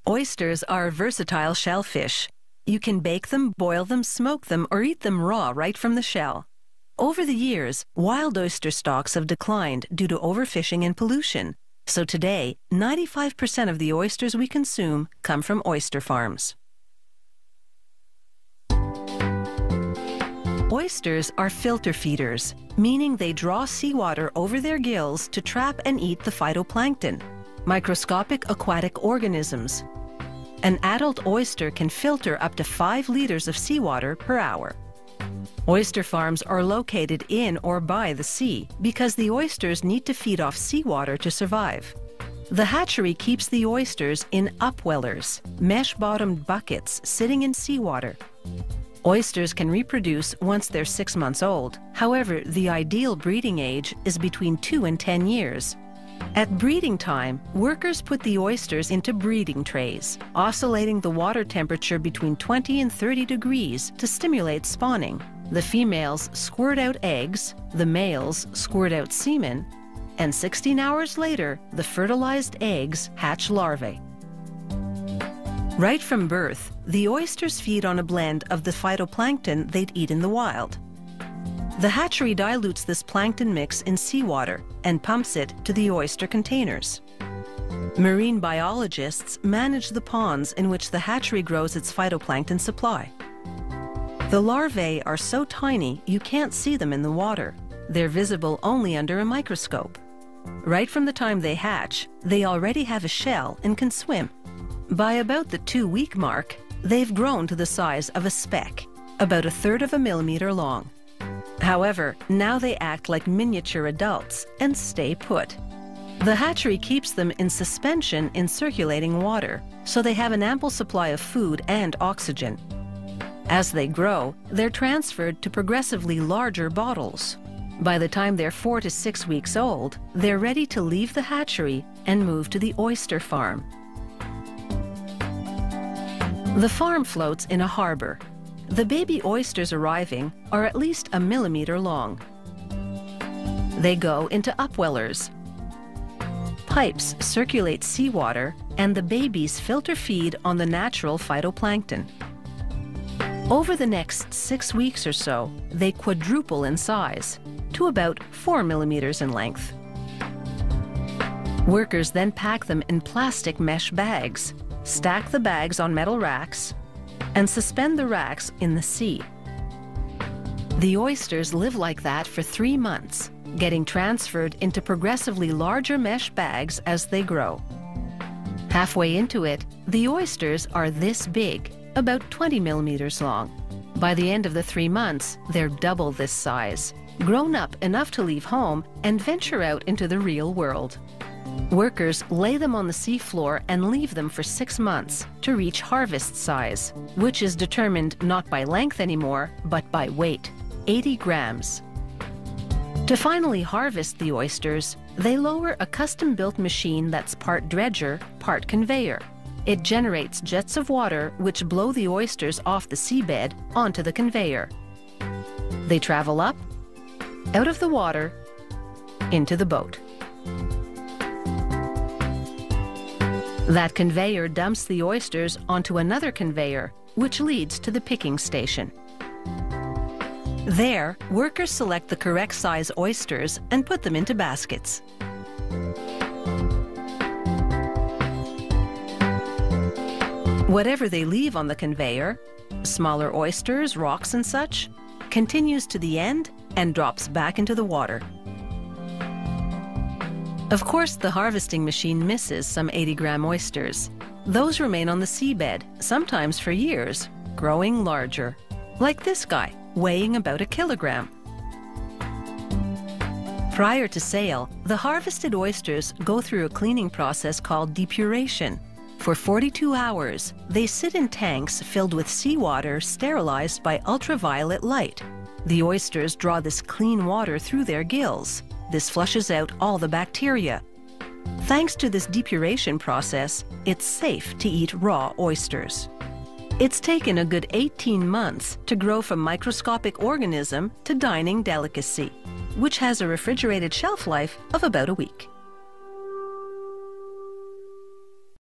Oysters are versatile shellfish. You can bake them, boil them, smoke them, or eat them raw right from the shell. Over the years, wild oyster stocks have declined due to overfishing and pollution. So today, 95% of the oysters we consume come from oyster farms. Oysters are filter feeders, meaning they draw seawater over their gills to trap and eat the phytoplankton, microscopic aquatic organisms. An adult oyster can filter up to 5 liters of seawater per hour. Oyster farms are located in or by the sea because the oysters need to feed off seawater to survive. The hatchery keeps the oysters in upwellers, mesh-bottomed buckets sitting in seawater. Oysters can reproduce once they're 6 months old. However, the ideal breeding age is between 2 and 10 years. At breeding time, workers put the oysters into breeding trays, oscillating the water temperature between 20 and 30 degrees to stimulate spawning. The females squirt out eggs, the males squirt out semen, and 16 hours later, the fertilized eggs hatch larvae. Right from birth, the oysters feed on a blend of the phytoplankton they'd eat in the wild. The hatchery dilutes this plankton mix in seawater and pumps it to the oyster containers. Marine biologists manage the ponds in which the hatchery grows its phytoplankton supply. The larvae are so tiny you can't see them in the water. They're visible only under a microscope. Right from the time they hatch, they already have a shell and can swim. By about the 2-week mark, they've grown to the size of a speck, about 1/3 of a millimeter long. However, now they act like miniature adults and stay put. The hatchery keeps them in suspension in circulating water, so they have an ample supply of food and oxygen. As they grow, they're transferred to progressively larger bottles. By the time they're 4 to 6 weeks old, they're ready to leave the hatchery and move to the oyster farm. The farm floats in a harbor. The baby oysters arriving are at least a millimeter long. They go into upwellers. Pipes circulate seawater, and the babies filter feed on the natural phytoplankton. Over the next 6 weeks or so, they quadruple in size to about 4 millimeters in length. Workers then pack them in plastic mesh bags, stack the bags on metal racks, and suspend the racks in the sea. The oysters live like that for 3 months, getting transferred into progressively larger mesh bags as they grow. Halfway into it, the oysters are this big, about 20 millimeters long. By the end of the 3 months, they're double this size, grown up enough to leave home and venture out into the real world. Workers lay them on the seafloor and leave them for 6 months to reach harvest size, which is determined not by length anymore, but by weight, 80 grams. To finally harvest the oysters, they lower a custom-built machine that's part dredger, part conveyor. It generates jets of water which blow the oysters off the seabed onto the conveyor. They travel up, out of the water, into the boat. That conveyor dumps the oysters onto another conveyor, which leads to the picking station. There, workers select the correct size oysters and put them into baskets. Whatever they leave on the conveyor, smaller oysters, rocks and such, continues to the end and drops back into the water. Of course, the harvesting machine misses some 80-gram oysters. Those remain on the seabed, sometimes for years, growing larger. Like this guy, weighing about 1 kilogram. Prior to sale, the harvested oysters go through a cleaning process called depuration. For 42 hours, they sit in tanks filled with seawater sterilized by ultraviolet light. The oysters draw this clean water through their gills. This flushes out all the bacteria. Thanks to this depuration process, it's safe to eat raw oysters. It's taken a good 18 months to grow from microscopic organism to dining delicacy, which has a refrigerated shelf life of about a week.